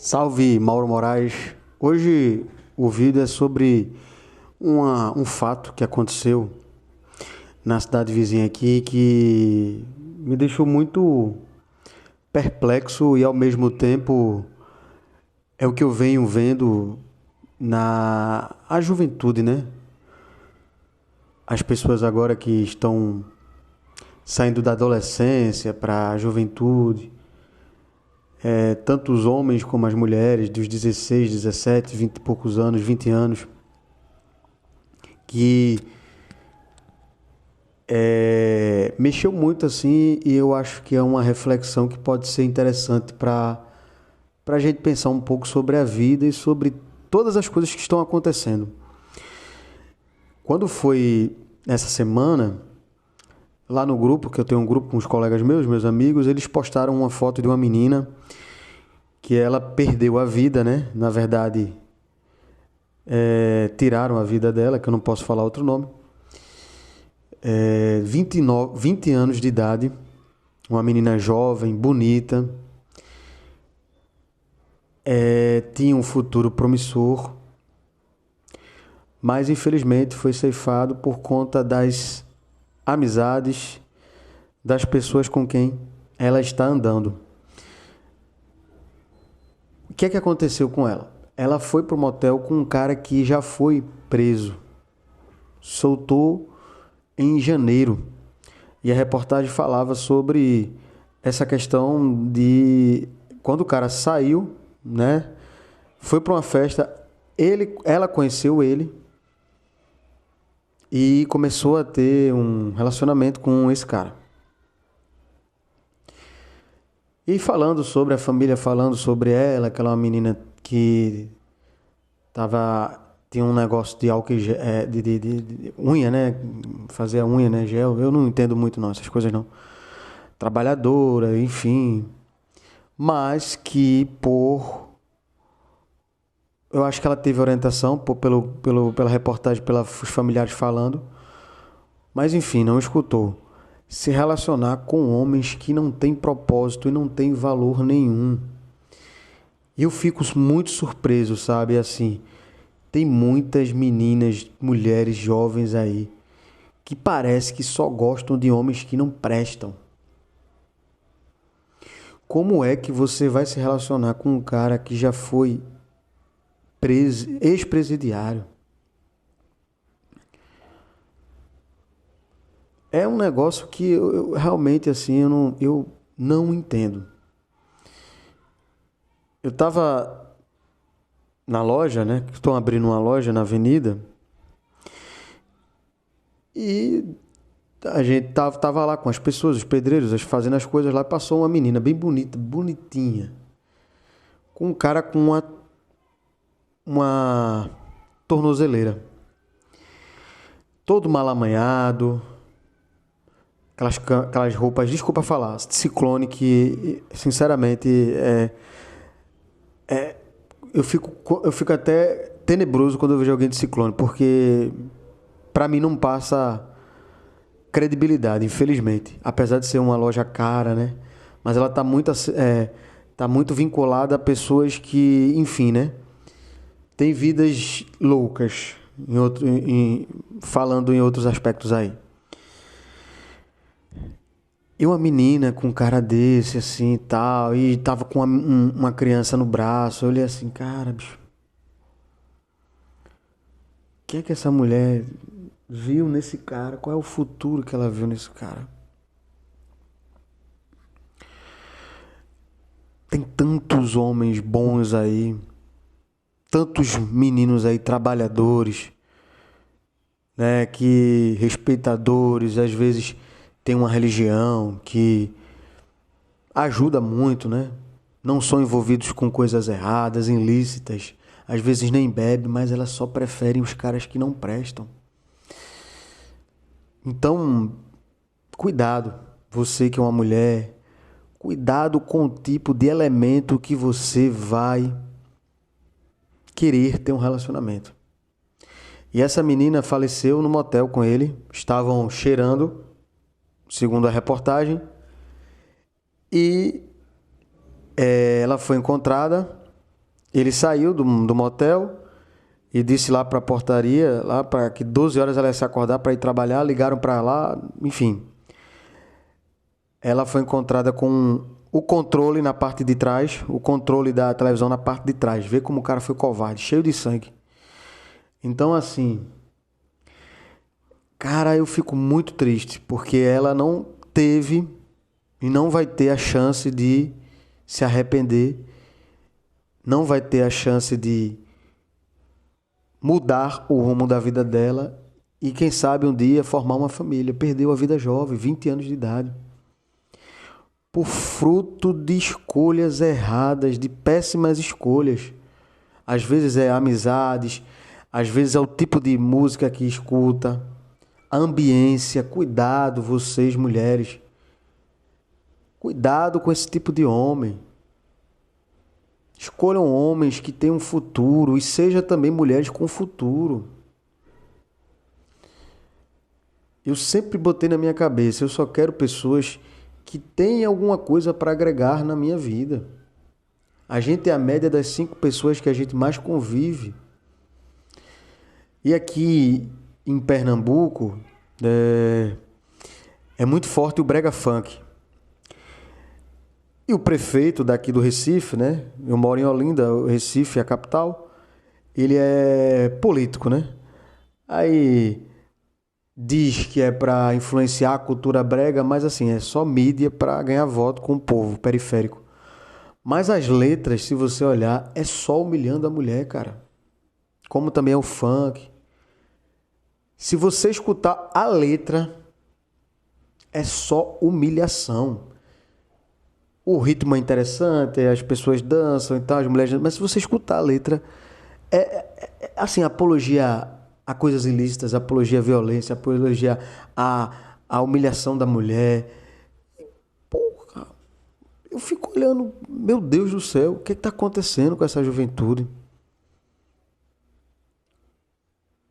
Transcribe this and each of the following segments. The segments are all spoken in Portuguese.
Salve, Mauro Moraes. Hoje o vídeo é sobre um fato que aconteceu na cidade vizinha aqui que me deixou muito perplexo e ao mesmo tempo é o que eu venho vendo na a juventude, né? As pessoas agora que estão saindo da adolescência para a juventude, tanto os homens como as mulheres, dos 16, 17, 20 e poucos anos, 20 anos, que mexeu muito assim, e eu acho que é uma reflexão que pode ser interessante para a gente pensar um pouco sobre a vida e sobre todas as coisas que estão acontecendo. Quando foi essa semana, lá no grupo, que eu tenho um grupo com os colegas meus amigos, eles postaram uma foto de uma menina que ela perdeu a vida, né? Na verdade, tiraram a vida dela, que eu não posso falar outro nome. 20 anos de idade, uma menina jovem, bonita, tinha um futuro promissor, mas infelizmente foi ceifado por conta das amizades das pessoas com quem ela está andando. O que é que aconteceu com ela? Ela foi para o motel com um cara que já foi preso. Soltou em janeiro. E a reportagem falava sobre essa questão de quando o cara saiu, né? Foi para uma festa, ela conheceu ele e começou a ter um relacionamento com esse cara. E falando sobre a família, falando sobre ela, que ela é uma menina que tinha um negócio de álcool de unha, né? Fazer a unha, né? Gel. Eu não entendo muito não, essas coisas não. Trabalhadora, enfim. Mas que eu acho que ela teve orientação pela reportagem, pelos familiares falando. Mas enfim, não escutou. Se relacionar com homens que não têm propósito e não têm valor nenhum. E eu fico muito surpreso, sabe? Assim, tem muitas meninas, mulheres jovens aí que parece que só gostam de homens que não prestam. Como é que você vai se relacionar com um cara que já foi ex-presidiário? É um negócio que eu realmente assim eu não entendo. Eu tava na loja, né? Estou abrindo uma loja na avenida. E a gente tava lá com as pessoas, os pedreiros, fazendo as coisas lá. Passou uma menina bem bonita, bonitinha. Com um cara com uma tornozeleira. Todo mal amanhado. Aquelas roupas, desculpa falar, ciclone que, sinceramente, eu fico até tenebroso quando eu vejo alguém de ciclone, porque pra mim não passa credibilidade, infelizmente. Apesar de ser uma loja cara, né? Mas ela tá muito vinculada a pessoas que, enfim, né? Têm vidas loucas, falando em outros aspectos aí. E uma menina com um cara desse, assim, e tal, e tava com uma criança no braço. Eu olhei assim, cara, bicho. O que é que essa mulher viu nesse cara? Qual é o futuro que ela viu nesse cara? Tem tantos homens bons aí, tantos meninos aí trabalhadores, né, que respeitadores, às vezes tem uma religião que ajuda muito, né? Não são envolvidos com coisas erradas, ilícitas, às vezes nem bebe, mas elas só preferem os caras que não prestam. Então, cuidado, você que é uma mulher, cuidado com o tipo de elemento que você vai querer ter um relacionamento. E essa menina faleceu no motel com ele, estavam cheirando, segundo a reportagem, e ela foi encontrada Ele saiu do motel e disse lá para a portaria, lá para que 12 horas ela ia se acordar para ir trabalhar, ligaram para lá, enfim. Ela foi encontrada com o controle na parte de trás, o controle da televisão na parte de trás. Vê como o cara foi covarde, cheio de sangue. Então, assim, cara, eu fico muito triste, porque ela não teve e não vai ter a chance de se arrepender, não vai ter a chance de mudar o rumo da vida dela e, quem sabe, um dia formar uma família. Perdeu a vida jovem, 20 anos de idade, por fruto de escolhas erradas, de péssimas escolhas. Às vezes é amizades, às vezes é o tipo de música que escuta, a ambiência. Cuidado, vocês mulheres. Cuidado com esse tipo de homem. Escolham homens que tenham futuro e sejam também mulheres com futuro. Eu sempre botei na minha cabeça, eu só quero pessoas que tenham alguma coisa para agregar na minha vida. A gente é a média das 5 pessoas que a gente mais convive. E aqui em Pernambuco é muito forte o brega funk. E o prefeito daqui do Recife, né? Eu moro em Olinda, o Recife é a capital. Ele é político, né? Aí diz que é para influenciar a cultura brega, mas assim, é só mídia para ganhar voto com o povo periférico. Mas as letras, se você olhar, é só humilhando a mulher, cara. Como também é o funk. Se você escutar a letra, é só humilhação. O ritmo é interessante, as pessoas dançam e tal, as mulheres dançam, mas se você escutar a letra, assim, apologia a coisas ilícitas, apologia à violência, apologia à humilhação da mulher. Porra, eu fico olhando, meu Deus do céu, o que está acontecendo com essa juventude?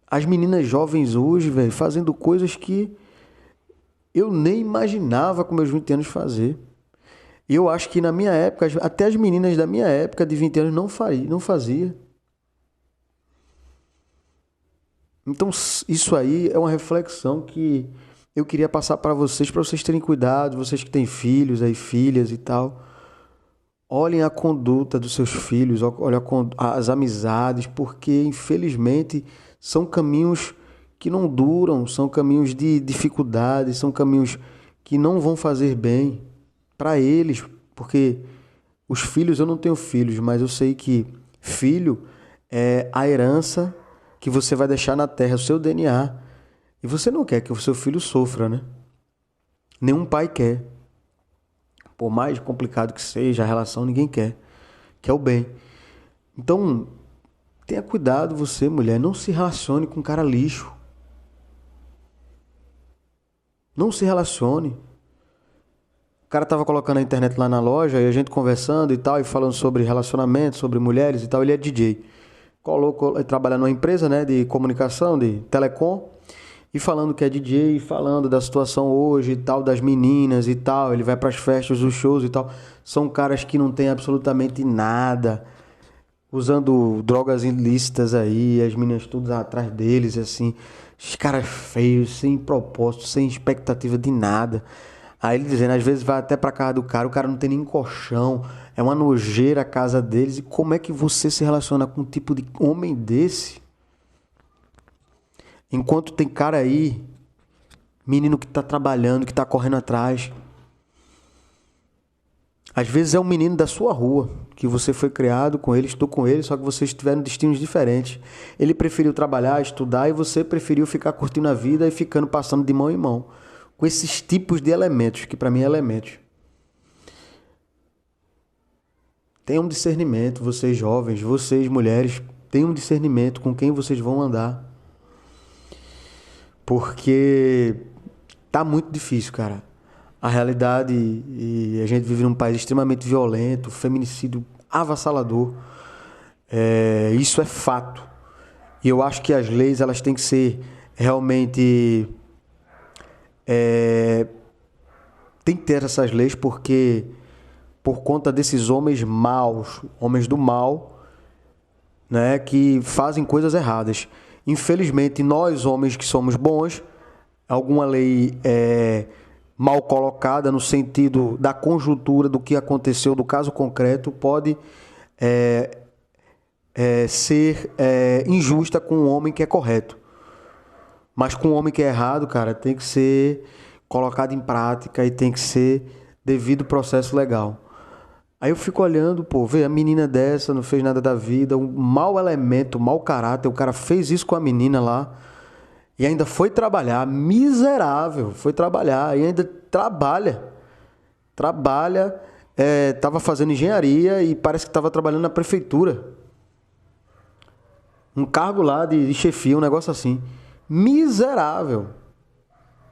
As meninas jovens hoje, velho, fazendo coisas que eu nem imaginava com meus 20 anos fazer. E eu acho que na minha época, até as meninas da minha época de 20 anos não fazia. Então, isso aí é uma reflexão que eu queria passar para vocês terem cuidado, vocês que têm filhos aí, filhas e tal. Olhem a conduta dos seus filhos, olhem as amizades, porque infelizmente são caminhos que não duram, são caminhos de dificuldade, são caminhos que não vão fazer bem para eles, porque os filhos, eu não tenho filhos, mas eu sei que filho é a herança que você vai deixar na terra, o seu DNA. E você não quer que o seu filho sofra, né? Nenhum pai quer. Por mais complicado que seja a relação, ninguém quer. Quer o bem. Então, tenha cuidado você, mulher. Não se relacione com um cara lixo. Não se relacione. O cara tava colocando a internet lá na loja e a gente conversando e tal, e falando sobre relacionamento, sobre mulheres e tal. Ele é DJ. Ele trabalha numa empresa, né, de comunicação, de telecom. E falando que é DJ, falando da situação hoje e tal, das meninas e tal. Ele vai pras festas, os shows e tal. São caras que não tem absolutamente nada. Usando drogas ilícitas aí, as meninas todas atrás deles, assim. Os caras feios, sem propósito, sem expectativa de nada. Aí ele dizendo, às vezes vai até pra casa do cara, o cara não tem nem colchão. É uma nojeira a casa deles. E como é que você se relaciona com um tipo de homem desse? Enquanto tem cara aí, menino que tá trabalhando, que tá correndo atrás. Às vezes é um menino da sua rua, que você foi criado com ele, estudou com ele, só que vocês tiveram destinos diferentes. Ele preferiu trabalhar, estudar, e você preferiu ficar curtindo a vida e ficando passando de mão em mão. Com esses tipos de elementos, que pra mim é elementos. Tenham discernimento, vocês jovens, vocês mulheres, tenham discernimento com quem vocês vão andar. Porque tá muito difícil, cara. A realidade, e a gente vive num país extremamente violento, feminicídio avassalador. Isso é fato. E eu acho que as leis, elas têm que ser realmente... tem que ter essas leis porque, por conta desses homens maus, homens do mal, né, que fazem coisas erradas. Infelizmente, nós homens que somos bons, alguma lei mal colocada no sentido da conjuntura do que aconteceu, do caso concreto, pode ser injusta com um homem que é correto. Mas com um homem que é errado, cara, tem que ser colocado em prática e tem que ser devido processo legal. Aí eu fico olhando, pô, vê, a menina dessa não fez nada da vida, um mau elemento, um mau caráter, o cara fez isso com a menina lá e ainda foi trabalhar, miserável, foi trabalhar e ainda trabalha, tava fazendo engenharia e parece que tava trabalhando na prefeitura. Um cargo lá de chefia, um negócio assim. Miserável.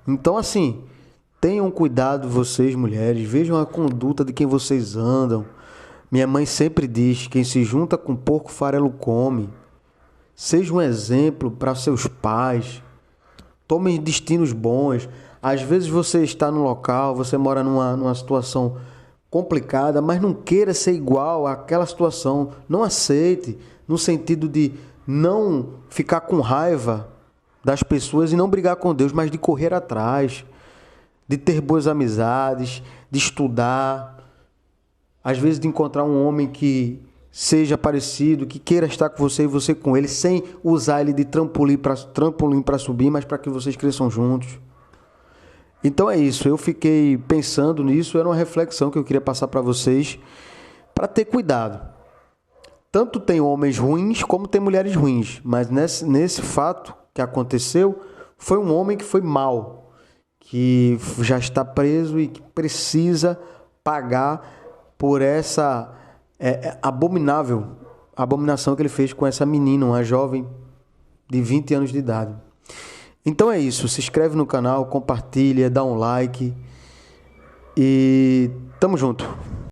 Então, assim, tenham cuidado vocês, mulheres, vejam a conduta de quem vocês andam. Minha mãe sempre diz, quem se junta com porco farelo come. Seja um exemplo para seus pais. Tomem destinos bons. Às vezes você está num local, você mora numa situação complicada, mas não queira ser igual àquela situação. Não aceite, no sentido de não ficar com raiva das pessoas e não brigar com Deus, mas de correr atrás, de ter boas amizades, de estudar, às vezes de encontrar um homem que seja parecido, que queira estar com você e você com ele, sem usar ele de trampolim para subir, mas para que vocês cresçam juntos. Então é isso, eu fiquei pensando nisso, era uma reflexão que eu queria passar para vocês, para ter cuidado. Tanto tem homens ruins como tem mulheres ruins, mas nesse fato que aconteceu, foi um homem que foi mau, que já está preso e que precisa pagar por essa abominação que ele fez com essa menina, uma jovem de 20 anos de idade. Então é isso, se inscreve no canal, compartilha, dá um like e tamo junto.